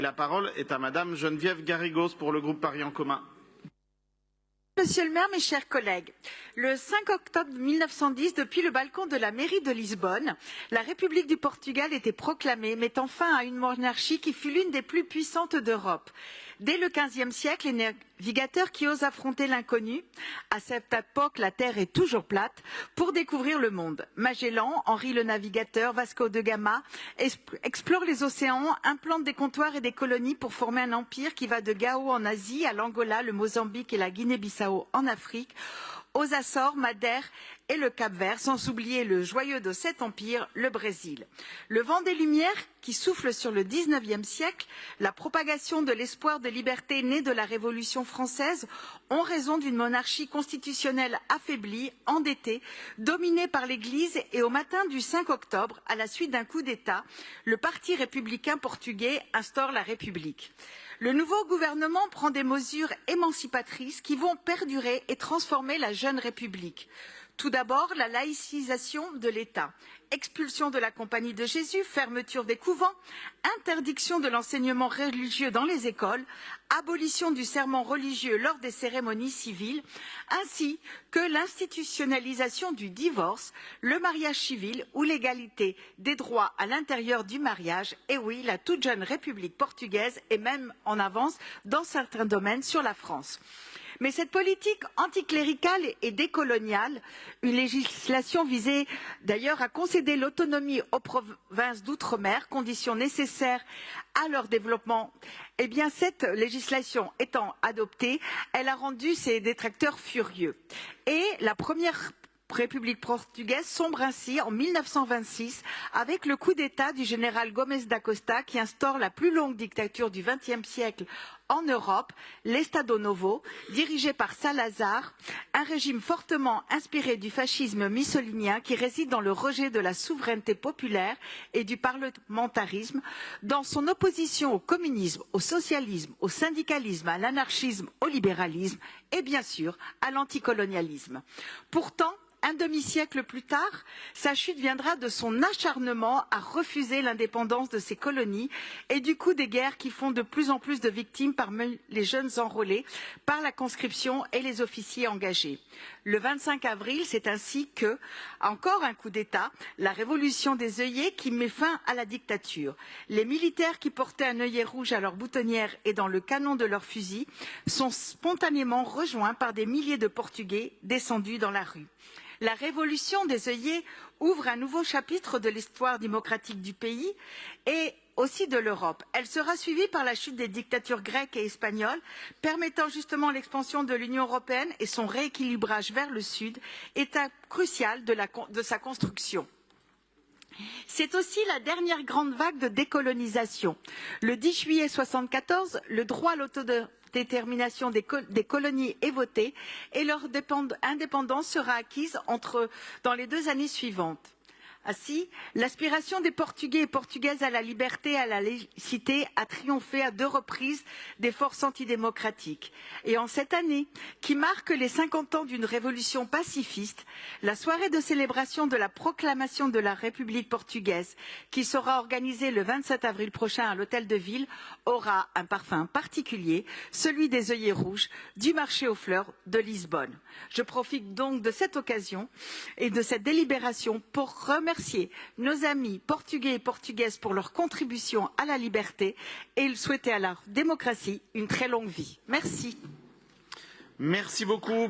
La parole est à Madame Geneviève Garrigos pour le groupe Paris en commun. Monsieur le maire, mes chers collègues, le 5 octobre 1910, depuis le balcon de la mairie de Lisbonne, la République du Portugal était proclamée, mettant fin à une monarchie qui fut l'une des plus puissantes d'Europe. Dès le XVe siècle, les navigateurs qui osent affronter l'inconnu, à cette époque la terre est toujours plate, pour découvrir le monde. Magellan, Henri le Navigateur, Vasco de Gama explorent les océans, implantent des comptoirs et des colonies pour former un empire qui va de Gao en Asie à l'Angola, le Mozambique et la Guinée-Bissau en Afrique, aux Açores, Madère et le Cap-Vert, sans oublier le joyeux de cet empire, le Brésil. Le vent des Lumières qui souffle sur le XIXe siècle, la propagation de l'espoir de liberté né de la Révolution française, ont raison d'une monarchie constitutionnelle affaiblie, endettée, dominée par l'Église, et au matin du 5 octobre, à la suite d'un coup d'État, le Parti républicain portugais instaure la République. Le nouveau gouvernement prend des mesures émancipatrices qui vont perdurer et transformer la jeune République. Tout d'abord, la laïcisation de l'État, expulsion de la Compagnie de Jésus, fermeture des couvents, interdiction de l'enseignement religieux dans les écoles, abolition du serment religieux lors des cérémonies civiles, ainsi que l'institutionnalisation du divorce, le mariage civil ou l'égalité des droits à l'intérieur du mariage. Et oui, la toute jeune République portugaise est même en avance dans certains domaines sur la France. Mais cette politique anticléricale et décoloniale, une législation visait d'ailleurs à concéder l'autonomie aux provinces d'outre-mer, condition nécessaire à leur développement, eh bien cette législation étant adoptée, elle a rendu ses détracteurs furieux. Et la première République portugaise sombre ainsi en 1926 avec le coup d'État du général Gomes da Costa qui instaure la plus longue dictature du XXe siècle en Europe, l'Estado Novo, dirigé par Salazar, un régime fortement inspiré du fascisme mussolinien qui réside dans le rejet de la souveraineté populaire et du parlementarisme, dans son opposition au communisme, au socialisme, au syndicalisme, à l'anarchisme, au libéralisme et bien sûr à l'anticolonialisme. Pourtant, un demi-siècle plus tard, sa chute viendra de son acharnement à refuser l'indépendance de ses colonies et du coup des guerres qui font de plus en plus de victimes parmi les jeunes enrôlés par la conscription et les officiers engagés. Le 25 avril, c'est ainsi que, encore un coup d'État, la révolution des œillets qui met fin à la dictature. Les militaires qui portaient un œillet rouge à leur boutonnière et dans le canon de leur fusil sont spontanément rejoints par des milliers de Portugais descendus dans la rue. La révolution des œillets ouvre un nouveau chapitre de l'histoire démocratique du pays et aussi de l'Europe. Elle sera suivie par la chute des dictatures grecques et espagnoles, permettant justement l'expansion de l'Union européenne et son rééquilibrage vers le sud, étape cruciale de sa construction. C'est aussi la dernière grande vague de décolonisation. Le 10 juillet 1974, le droit à l'autodétermination des colonies est voté et leur indépendance sera acquise dans les 2 années suivantes. Ainsi, l'aspiration des Portugais et Portugaises à la liberté et à la laïcité a triomphé à 2 reprises des forces antidémocratiques. Et en cette année, qui marque les 50 ans d'une révolution pacifiste, la soirée de célébration de la proclamation de la République portugaise, qui sera organisée le 27 avril prochain à l'Hôtel de Ville, aura un parfum particulier, celui des œillets rouges du marché aux fleurs de Lisbonne. Je profite donc de cette occasion et de cette délibération pour remercier nos amis portugais et portugaises pour leur contribution à la liberté et souhaiter à la démocratie une très longue vie. Merci. Merci beaucoup.